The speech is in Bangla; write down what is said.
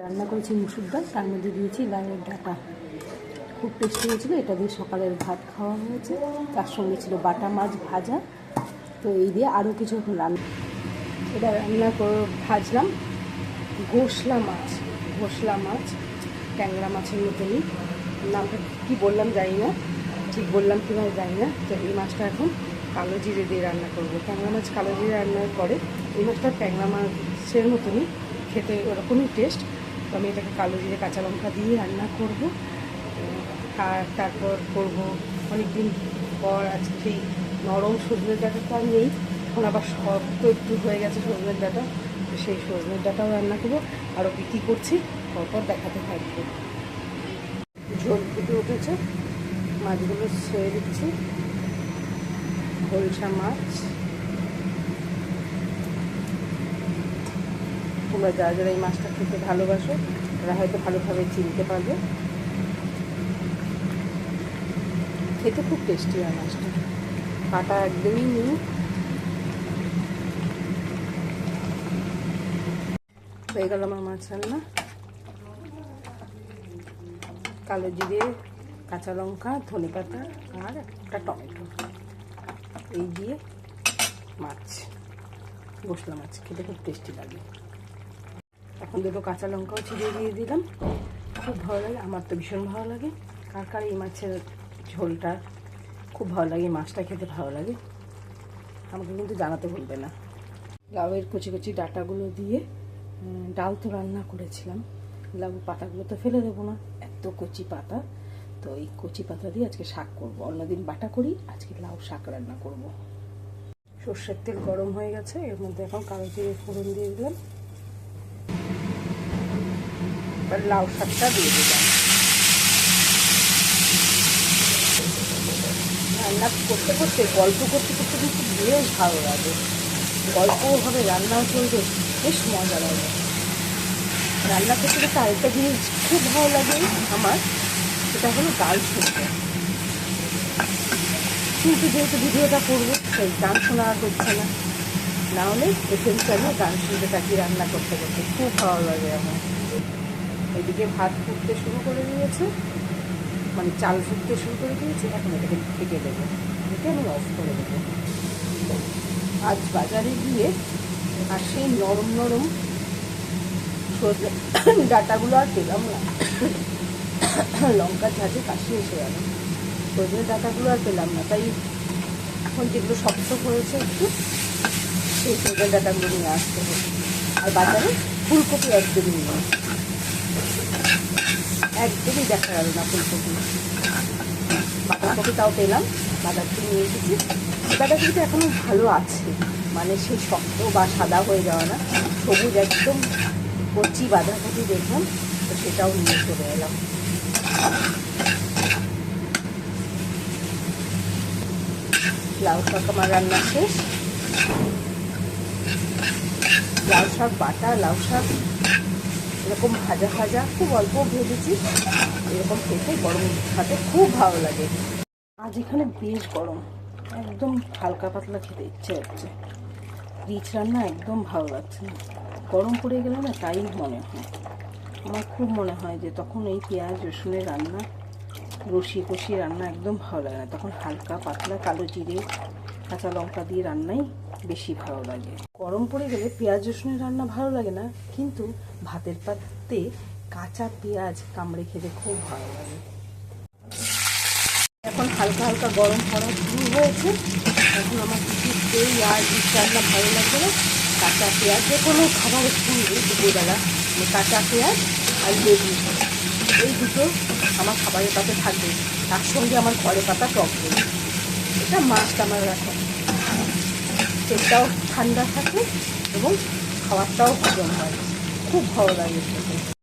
রান্না করেছি মুসুর ডাল, তার মধ্যে দিয়েছি লাউয়ের ডাঁটা। খুব টেস্টি হয়েছিলো। এটা দিয়ে সকালের ভাত খাওয়া হয়েছে। তার সঙ্গে ছিল বাটা মাছ ভাজা। তো এই দিয়ে আরও কিছু রান্না, এটা রান্না করে ভাজলাম ঘোষলা মাছ, ট্যাংরা মাছের মতনই, নামটা কী বললাম জানি না, ঠিক বললাম কি না জানি না। তো এই মাছটা এখন কালো জিরে দিয়ে রান্না করব। ট্যাংরা মাছ কালো জিরে রান্নার পরে এই মাছটা ট্যাংরা মাছের মতনই খেতে, ওরকমই টেস্ট। তো আমি এটাকে কালো জিরে কাঁচা লঙ্কা দিয়ে রান্না করব। আর তারপর করব অনেকদিন পর আজকে সেই নরম সজনের ডাঁটাটা আর নেই, এখন আবার শক্ত একটু হয়ে গেছে সজনের ডাঁটা। তো সেই সজনের ডাঁটাও রান্না করবো। আরও কী করছি পরপর দেখাতে থাকবো। ঝোল ফুটে উঠেছে, মাছগুলো ছেড়ে দিচ্ছি। ঝোলসা মাছ, তোমরা যারা যারা এই মাছটা খেতে ভালোবাসো তারা হয়তো ভালোভাবে চিনতে পারবে। খেতে খুব টেস্টি হয় মাছটা, কাটা একদমই নেই। হয়ে গেল আমার মাছ রান্না। কালো জিরে, কাঁচা লঙ্কা, ধনে পাতা আর একটা টমেটো, এই দিয়ে মাছ, মশলা মাছ খেতে খুব টেস্টি লাগে। এখন দুটো কাঁচা লঙ্কাও ছিঁড়ে দিয়ে দিলাম। খুব ভালো লাগে, আমার তো ভীষণ ভালো লাগে। কার কার এই মাছের ঝোলটা খুব ভালো লাগে, মাছটা খেতে ভালো লাগে আমাকে কিন্তু জানাতে ভুলবে না। লাউয়ের কচি কচি ডাঁটাগুলো দিয়ে ডাল তো রান্না করেছিলাম, লাউ পাতাগুলো তো ফেলে দেবো না, এত কচি পাতা। তো এই কচি পাতা দিয়ে আজকে শাক করবো। অন্যদিন বাটা করি, আজকে লাউ শাক রান্না করব। সর্ষের তেল গরম হয়ে গেছে, এর মধ্যে এখন কালো জিরে ফোড়ন দিয়ে দিলাম। এবার লাউ শাকটা দিয়ে দিলাম। রান্না করতে করতে গল্প করতে করতে কিন্তু বেশ ভালো লাগে। গল্পও হবে, রান্নাও চলবে, বেশ মজা লাগে। রান্না করতে করতে আরেকটা জিনিস খুব ভালো লাগে আমার, সেটা হলো গান শুনতে। কিন্তু যেহেতু ভিডিওটা করবো সেই গান শোনা আর হচ্ছে না, না হলে এফএম চালিয়ে গান শুনতে থাকি রান্না করতে করতে, খুব ভালো লাগে আমার। এদিকে ভাত ফুটতে শুরু করে দিয়েছে, মানে চাল ফুটতে শুরু করে দিয়েছে। এখন এটাকে ঢেকে দেবো, ঢেকে আমি অফ করে দেবো। আজ বাজারে গিয়ে আর সেই নরম নরম সজনে ডাঁটাগুলো আর পেলাম না। লঙ্কা ঝাঁঝে কাশি এসে গেল, সজনে ডাঁটাগুলো আর পেলাম না। তাই এখন যেগুলো শক্ত হয়েছে একটু, সেই সজনে ডাঁটাগুলো নিয়ে আসতে হবে। আর বাজারে ফুলকপি একদমই নেই, একদমই দেখা গেল না ফুলকপি। বাঁধাকপি তাও পেলাম, বাঁধাকপি নিয়ে এসেছি। বাঁধাকপিটা এখনও ভালো আছে, মানে সেই শক্ত বা সাদা হয়ে যাওয়া না, সবুজ একদম কচি বাঁধাকপি দেখলাম, তো সেটাও নিয়ে চলে এলাম। লাউ শাক আমার রান্না শেষ। লাউ শাক বাটা, লাউ শাক এরকম ভাজা ভাজা, খুব অল্প ভেজেছি। এরকম খেতে গরম খাতে খুব ভালো লাগে। আজ এখানে বেশ গরম, একদম হালকা পাতলা খেতে ইচ্ছে হচ্ছে। রিচ রান্না একদম ভালো লাগছে না, গরম পড়ে গেলে না তাই মনে হয়। আমার খুব মনে হয় যে তখন এই পেঁয়াজ রসুনের রান্না, রসিয়ে কষিয়ে রান্না একদম ভালো লাগে না, তখন হালকা পাতলা কালো জিরে কাঁচা লঙ্কা দিয়ে রান্নাই বেশি ভালো লাগে। গরম পড়ে গেলে পেঁয়াজ রসুনের রান্না ভালো লাগে না, কিন্তু ভাতের পাতে কাঁচা পেঁয়াজ কামড়ে খেতে খুব ভালো লাগে। এখন হালকা হালকা গরম পড়া শুরু হয়েছে। এখন আমার কিছুতেই আর রিচ রান্না ভালো লাগবে না। কাঁচা পেঁয়াজ, যে কোনো খাবারের সঙ্গে দুপুরবেলা কাঁচা পেঁয়াজ আর লেবু, এই দুটো আমার খাবারের পাতে থাকবে। তার সঙ্গে আমার ঘরে পাতা টক দই, এটা মাছটা আমার রাখা, পেটটাও ঠান্ডা থাকে এবং খাবারটাও হজম হয়, খুব ভালো লাগে খেতে।